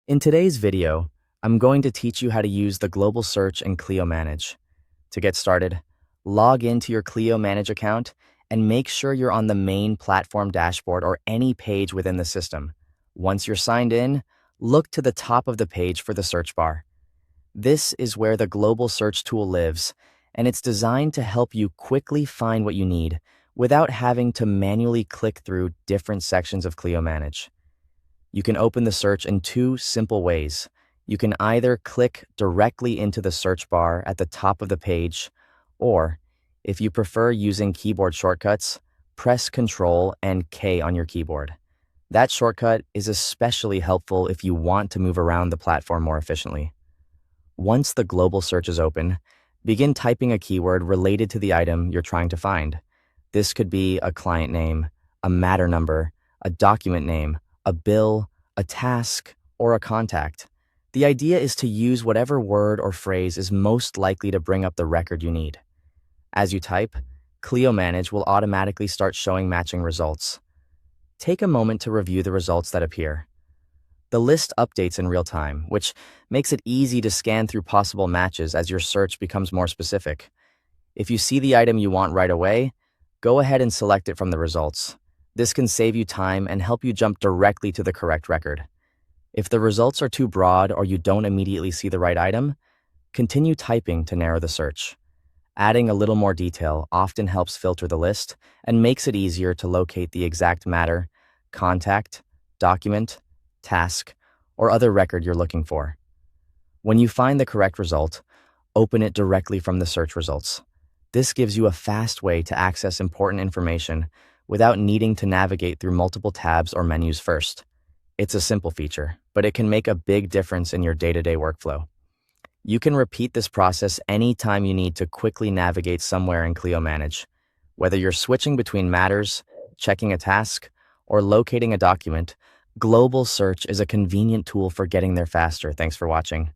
In today's video, I'm going to teach you how to use the global search in Clio Manage. To get started, log into your Clio Manage account and make sure you're on the main platform dashboard or any page within the system. Once you're signed in, look to the top of the page for the search bar. This is where the global search tool lives, and it's designed to help you quickly find what you need without having to manually click through different sections of Clio Manage. You can open the search in two simple ways. You can either click directly into the search bar at the top of the page, or, if you prefer using keyboard shortcuts, press Ctrl and K on your keyboard. That shortcut is especially helpful if you want to move around the platform more efficiently. Once the global search is open, begin typing a keyword related to the item you're trying to find. This could be a client name, a matter number, a document name, a bill, a task, or a contact. The idea is to use whatever word or phrase is most likely to bring up the record you need. As you type, Clio Manage will automatically start showing matching results. Take a moment to review the results that appear. The list updates in real time, which makes it easy to scan through possible matches as your search becomes more specific. If you see the item you want right away, go ahead and select it from the results. This can save you time and help you jump directly to the correct record. If the results are too broad or you don't immediately see the right item, continue typing to narrow the search. Adding a little more detail often helps filter the list and makes it easier to locate the exact matter, contact, document, task, or other record you're looking for. When you find the correct result, open it directly from the search results. This gives you a fast way to access important information without needing to navigate through multiple tabs or menus first. It's a simple feature, but it can make a big difference in your day-to-day workflow. You can repeat this process anytime you need to quickly navigate somewhere in Clio Manage. Whether you're switching between matters, checking a task, or locating a document, Global Search is a convenient tool for getting there faster. Thanks for watching.